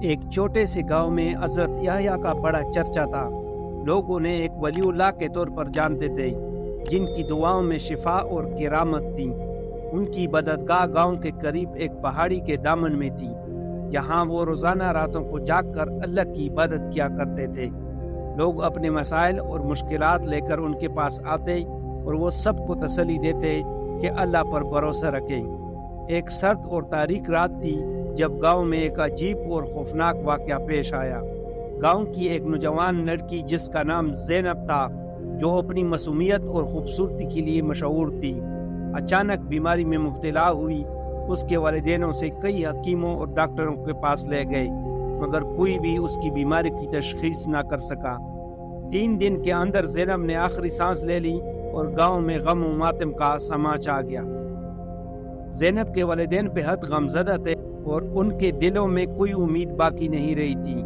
ایک چھوٹے سے گاؤں میں حضرت یحییٰ کا بڑا چرچا تھا۔ لوگ انہیں ایک ولی اللہ کے طور پر جانتے تھے، جن کی دعاؤں میں شفا اور کرامت تھی۔ ان کی عبادتگاہ گاؤں کے قریب ایک پہاڑی کے دامن میں تھی، جہاں وہ روزانہ راتوں کو جاگ کر اللہ کی عبادت کیا کرتے تھے۔ لوگ اپنے مسائل اور مشکلات لے کر ان کے پاس آتے اور وہ سب کو تسلی دیتے کہ اللہ پر بھروسہ رکھیں۔ ایک سرد اور تاریک رات تھی جب گاؤں میں ایک عجیب اور خوفناک واقعہ پیش آیا۔ گاؤں کی ایک نوجوان لڑکی جس کا نام زینب تھا، جو اپنی معصومیت اور خوبصورتی کے لیے مشہور تھی، اچانک بیماری میں مبتلا ہوئی۔ اس کے والدین اسے کئی حکیموں اور ڈاکٹروں کے پاس لے گئے، مگر کوئی بھی اس کی بیماری کی تشخیص نہ کر سکا۔ 3 دن کے اندر زینب نے آخری سانس لے لی اور گاؤں میں غم و ماتم کا سما چھا گیا۔ زینب کے والدین بے حد غمزدہ تھے اور ان کے دلوں میں کوئی امید باقی نہیں رہی تھی۔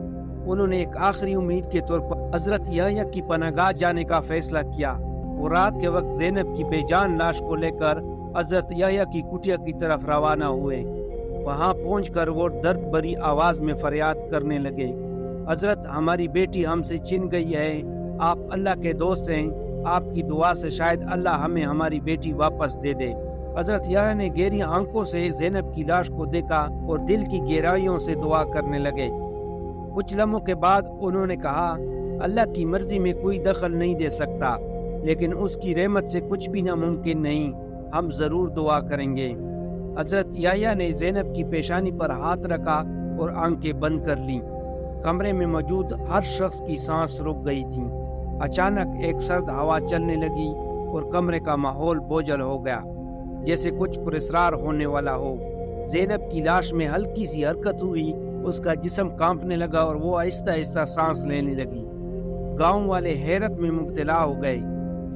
انہوں نے ایک آخری امید کے طور پر حضرت یحییٰ کی پناہ گاہ جانے کا فیصلہ کیا۔ وہ رات کے وقت زینب کی بے جان لاش کو لے کر حضرت یحییٰ کی کٹیا کی طرف روانہ ہوئے۔ وہاں پہنچ کر وہ درد بھری آواز میں فریاد کرنے لگے، حضرت ہماری بیٹی ہم سے چھن گئی ہے، آپ اللہ کے دوست ہیں، آپ کی دعا سے شاید اللہ ہمیں ہماری بیٹی واپس دے دے۔ حضرت یحییٰ نے گہری آنکھوں سے زینب کی لاش کو دیکھا اور دل کی گہرائیوں سے دعا کرنے لگے۔ کچھ لمحوں کے بعد انہوں نے کہا، اللہ کی مرضی میں کوئی دخل نہیں دے سکتا، لیکن اس کی رحمت سے کچھ بھی ناممکن نہیں، ہم ضرور دعا کریں گے۔ حضرت یحییٰ نے زینب کی پیشانی پر ہاتھ رکھا اور آنکھیں بند کر لیں۔ کمرے میں موجود ہر شخص کی سانس رک گئی تھی۔ اچانک ایک سرد ہوا چلنے لگی اور کمرے کا ماحول بوجھل ہو گیا، جیسے کچھ پراسرار ہونے والا ہو۔ زینب کی لاش میں ہلکی سی حرکت ہوئی، اس کا جسم کانپنے لگا اور وہ آہستہ آہستہ سانس لینے لگی۔ گاؤں والے حیرت میں مبتلا ہو گئے۔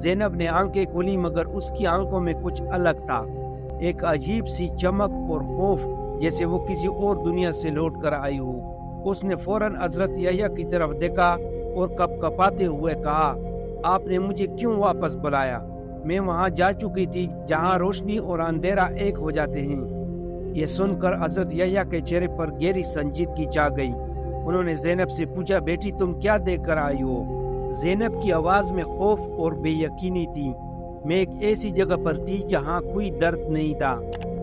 زینب نے آنکھیں کھولی مگر اس کی آنکھوں میں کچھ الگ تھا، ایک عجیب سی چمک اور خوف، جیسے وہ کسی اور دنیا سے لوٹ کر آئی ہو۔ اس نے فوراً حضرت یحییٰ کی طرف دیکھا اور کپ کپاتے ہوئے کہا، آپ نے مجھے کیوں واپس بلایا؟ میں وہاں جا چکی تھی جہاں روشنی اور اندھیرا ایک ہو جاتے ہیں۔ یہ سن کر حضرت یحییٰ کے چہرے پر گہری سنجیدگی چھا گئی۔ انہوں نے زینب سے پوچھا، بیٹی تم کیا دیکھ کر آئی ہو؟ زینب کی آواز میں خوف اور بے یقینی تھی۔ میں ایک ایسی جگہ پر تھی جہاں کوئی درد نہیں تھا،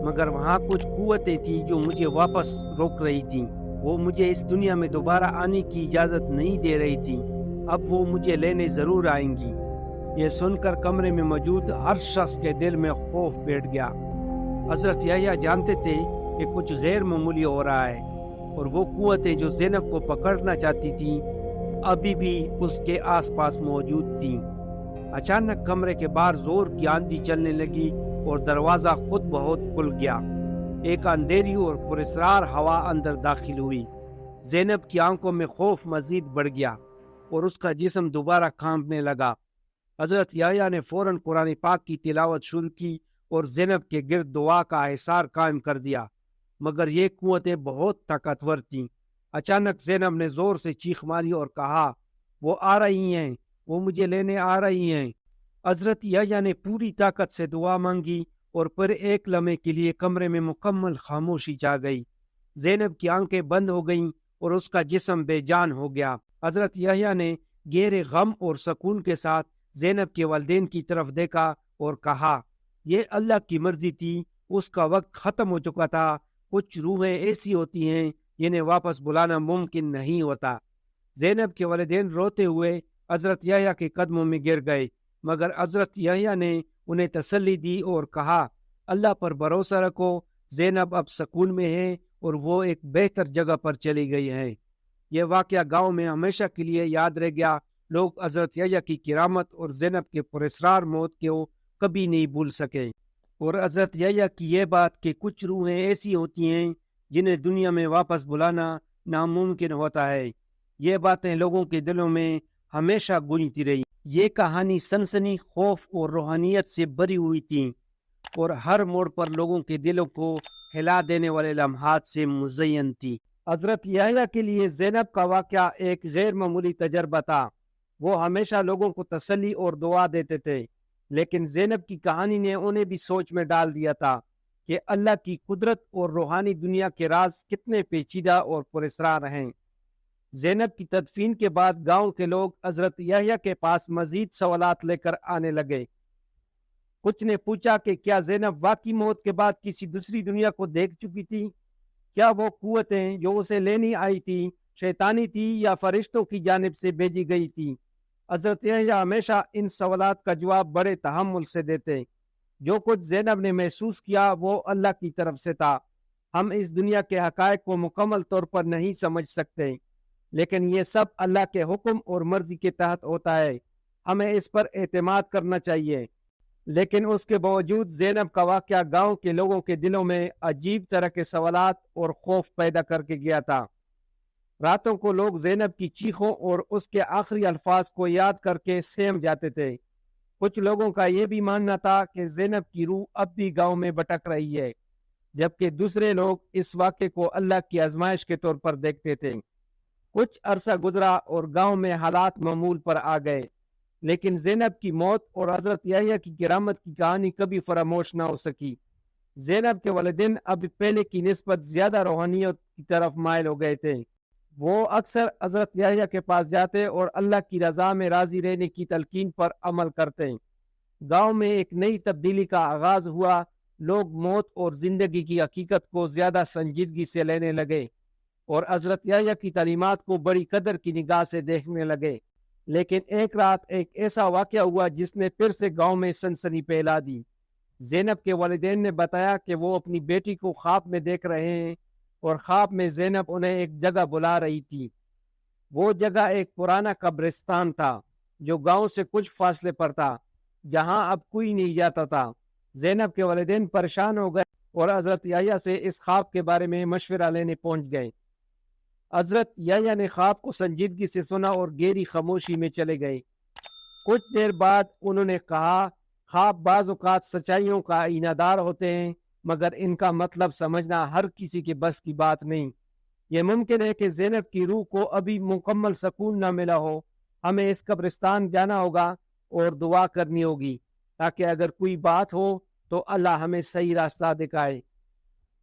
مگر وہاں کچھ قوتیں تھیں جو مجھے واپس روک رہی تھیں۔ وہ مجھے اس دنیا میں دوبارہ آنے کی اجازت نہیں دے رہی تھی۔ اب وہ مجھے لینے ضرور آئیں گی۔ یہ سن کر کمرے میں موجود ہر شخص کے دل میں خوف بیٹھ گیا۔ حضرت یحییٰ جانتے تھے کہ کچھ غیر معمولی ہو رہا ہے، اور وہ قوتیں جو زینب کو پکڑنا چاہتی تھیں ابھی بھی اس کے آس پاس موجود تھیں۔ اچانک کمرے کے باہر زور کی آندھی چلنے لگی اور دروازہ خود بہت کھل گیا۔ ایک اندھیری اور پراسرار ہوا اندر داخل ہوئی۔ زینب کی آنکھوں میں خوف مزید بڑھ گیا اور اس کا جسم دوبارہ کانپنے لگا۔ حضرت یحییٰ نے فوراً قرآن پاک کی تلاوت شروع کی اور زینب کے گرد دعا کا احسار قائم کر دیا، مگر یہ قوتیں بہت طاقتور تھیں۔ اچانک زینب نے زور سے چیخ ماری اور کہا، وہ آ رہی ہیں، وہ مجھے لینے آ رہی ہیں۔ حضرت یحییٰ نے پوری طاقت سے دعا مانگی اور پھر ایک لمحے کے لیے کمرے میں مکمل خاموشی چھا گئی۔ زینب کی آنکھیں بند ہو گئیں اور اس کا جسم بے جان ہو گیا۔ حضرت یحییٰ نے گہرے غم اور سکون کے ساتھ زینب کے والدین کی طرف دیکھا اور کہا، یہ اللہ کی مرضی تھی، اس کا وقت ختم ہو چکا تھا۔ کچھ روحیں ایسی ہوتی ہیں جنہیں واپس بلانا ممکن نہیں ہوتا۔ زینب کے والدین روتے ہوئے حضرت یحییٰ کے قدموں میں گر گئے، مگر حضرت یحییٰ نے انہیں تسلی دی اور کہا، اللہ پر بھروسہ رکھو، زینب اب سکون میں ہے اور وہ ایک بہتر جگہ پر چلی گئی ہے۔ یہ واقعہ گاؤں میں ہمیشہ کے لیے یاد رہ گیا۔ لوگ حضرت یحییٰ کی کرامت اور زینب کے پراسرار موت کو کبھی نہیں بھول سکے، اور حضرت یحییٰ کی یہ بات کہ کچھ روحیں ایسی ہوتی ہیں جنہیں دنیا میں واپس بلانا ناممکن ہوتا ہے، یہ باتیں لوگوں کے دلوں میں ہمیشہ گونجتی رہی۔ یہ کہانی سنسنی، خوف اور روحانیت سے بھری ہوئی تھی اور ہر موڑ پر لوگوں کے دلوں کو ہلا دینے والے لمحات سے مزین تھی۔ حضرت یحییٰ کے لیے زینب کا واقعہ ایک غیر معمولی تجربہ تھا۔ وہ ہمیشہ لوگوں کو تسلی اور دعا دیتے تھے، لیکن زینب کی کہانی نے انہیں بھی سوچ میں ڈال دیا تھا۔ کہ اللہ کی قدرت اور روحانی دنیا کے راز کتنے پیچیدہ اور پراسرار ہیں۔ زینب کی تدفین کے بعد گاؤں کے لوگ حضرت یحییٰ کے پاس مزید سوالات لے کر آنے لگے۔ کچھ نے پوچھا کہ کیا زینب واقعی موت کے بعد کسی دوسری دنیا کو دیکھ چکی تھی؟ کیا وہ قوتیں جو اسے لینے آئی تھی شیطانی تھی یا فرشتوں کی جانب سے بھیجی گئی تھی؟ حضرت یحییٰ ہمیشہ ان سوالات کا جواب بڑے تحمل سے دیتے۔ جو کچھ زینب نے محسوس کیا وہ اللہ کی طرف سے تھا۔ ہم اس دنیا کے حقائق کو مکمل طور پر نہیں سمجھ سکتے، لیکن یہ سب اللہ کے حکم اور مرضی کے تحت ہوتا ہے۔ ہمیں اس پر اعتماد کرنا چاہیے۔ لیکن اس کے باوجود زینب کا واقعہ گاؤں کے لوگوں کے دلوں میں عجیب طرح کے سوالات اور خوف پیدا کر کے گیا تھا۔ راتوں کو لوگ زینب کی چیخوں اور اس کے آخری الفاظ کو یاد کر کے سہم جاتے تھے۔ کچھ لوگوں کا یہ بھی ماننا تھا کہ زینب کی روح اب بھی گاؤں میں بھٹک رہی ہے، جبکہ دوسرے لوگ اس واقعے کو اللہ کی آزمائش کے طور پر دیکھتے تھے۔ کچھ عرصہ گزرا اور گاؤں میں حالات معمول پر آ گئے، لیکن زینب کی موت اور حضرت یحییٰ کی کرامت کی کہانی کبھی فراموش نہ ہو سکی۔ زینب کے والدین اب پہلے کی نسبت زیادہ روحانیت کی طرف مائل ہو گئے تھے۔ وہ اکثر حضرت یحییٰ کے پاس جاتے اور اللہ کی رضا میں راضی رہنے کی تلقین پر عمل کرتے۔ گاؤں میں ایک نئی تبدیلی کا آغاز ہوا۔ لوگ موت اور زندگی کی حقیقت کو زیادہ سنجیدگی سے لینے لگے اور حضرت یحییٰ کی تعلیمات کو بڑی قدر کی نگاہ سے دیکھنے لگے۔ لیکن ایک رات ایک ایسا واقعہ ہوا جس نے پھر سے گاؤں میں سنسنی پھیلا دی۔ زینب کے والدین نے بتایا کہ وہ اپنی بیٹی کو خواب میں دیکھ رہے ہیں اور خواب میں زینب انہیں ایک جگہ بلا رہی تھی۔ وہ جگہ ایک پرانا قبرستان تھا جو گاؤں سے کچھ فاصلے پر تھا، جہاں اب کوئی نہیں جاتا تھا۔ زینب کے والدین پریشان ہو گئے اور حضرت یحییٰ سے اس خواب کے بارے میں مشورہ لینے پہنچ گئے۔ حضرت یحییٰ نے خواب کو سنجیدگی سے سنا اور گہری خاموشی میں چلے گئے۔ کچھ دیر بعد انہوں نے کہا، خواب بعض اوقات سچائیوں کا آئینہ دار ہوتے ہیں، مگر ان کا مطلب سمجھنا ہر کسی کے بس کی بات نہیں۔ یہ ممکن ہے کہ زینب کی روح کو ابھی مکمل سکون نہ ملا ہو۔ ہمیں اس قبرستان جانا ہوگا اور دعا کرنی ہوگی تاکہ اگر کوئی بات ہو تو اللہ ہمیں صحیح راستہ دکھائے۔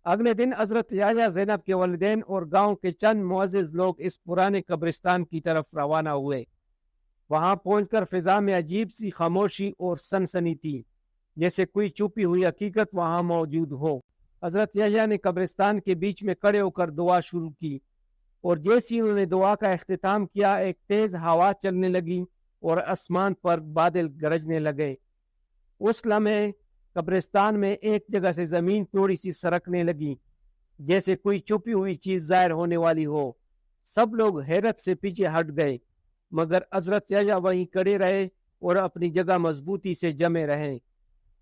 اگلے دن حضرت یحییٰ، زینب کے والدین اور گاؤں کے چند معزز لوگ اس پرانے قبرستان کی طرف روانہ ہوئے۔ وہاں پہنچ کر فضا میں عجیب سی خاموشی اور سنسنی تھی، جیسے کوئی چھپی ہوئی حقیقت وہاں موجود ہو۔ حضرت یحییٰ نے قبرستان کے بیچ میں کھڑے ہو کر دعا شروع کی، اور جیسی انہوں نے دعا کا اختتام کیا، ایک تیز ہوا چلنے لگی اور آسمان پر بادل گرجنے لگے۔ اس لمحے قبرستان میں ایک جگہ سے زمین تھوڑی سی سرکنے لگی، جیسے کوئی چھپی ہوئی چیز ظاہر ہونے والی ہو۔ سب لوگ حیرت سے پیچھے ہٹ گئے، مگر حضرت یحییٰ وہیں کھڑے رہے اور اپنی جگہ مضبوطی سے جمے رہے۔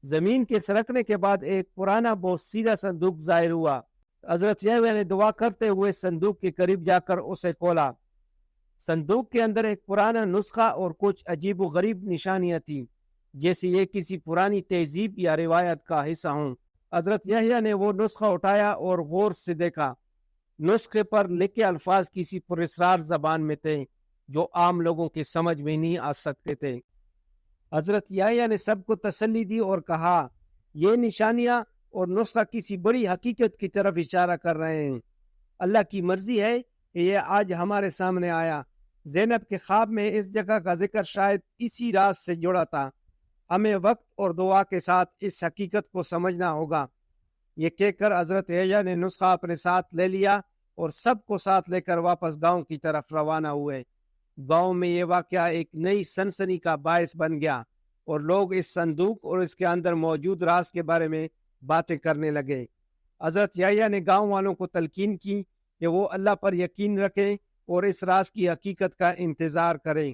زمین کے سرکنے کے بعد ایک پرانا بہت سیدھا صندوق ظاہر ہوا۔ حضرت یحییٰ نے دعا کرتے ہوئے صندوق کے قریب جا کر اسے کھولا۔ صندوق کے اندر ایک پرانا نسخہ اور کچھ عجیب و غریب نشانیاں تھیں، جیسے یہ کسی پرانی تہذیب یا روایت کا حصہ ہوں۔ حضرت یحییٰ نے وہ نسخہ اٹھایا اور غور سے دیکھا۔ نسخے پر لکھے الفاظ کسی پراسرار زبان میں تھے جو عام لوگوں کے سمجھ میں نہیں آ سکتے تھے۔ حضرت یحییٰ نے سب کو تسلی دی اور کہا، یہ نشانیاں اور نسخہ کسی بڑی حقیقت کی طرف اشارہ کر رہے ہیں۔ اللہ کی مرضی ہے کہ یہ آج ہمارے سامنے آیا۔ زینب کے خواب میں اس جگہ کا ذکر شاید اسی راز سے جڑا تھا۔ ہمیں وقت اور دعا کے ساتھ اس حقیقت کو سمجھنا ہوگا۔ یہ کہہ کر حضرت یحییٰ نے نسخہ اپنے ساتھ لے لیا اور سب کو ساتھ لے کر واپس گاؤں کی طرف روانہ ہوئے۔ گاؤں میں یہ واقعہ ایک نئی سنسنی کا باعث بن گیا اور لوگ اس صندوق اور اس کے اندر موجود راز کے بارے میں باتیں کرنے لگے۔ حضرت یحییٰ نے گاؤں والوں کو تلقین کی کہ وہ اللہ پر یقین رکھیں اور اس راز کی حقیقت کا انتظار کریں۔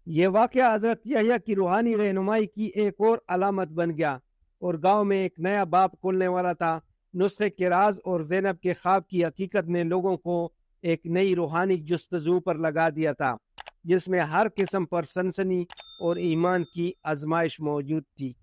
یہ واقعہ حضرت یحییٰ کی روحانی رہنمائی کی ایک اور علامت بن گیا اور گاؤں میں ایک نیا باب کھلنے والا تھا۔ نسخے کے راز اور زینب کے خواب کی حقیقت نے لوگوں کو ایک نئی روحانی جستجو پر لگا دیا تھا، جس میں ہر قسم پر سنسنی اور ایمان کی آزمائش موجود تھی۔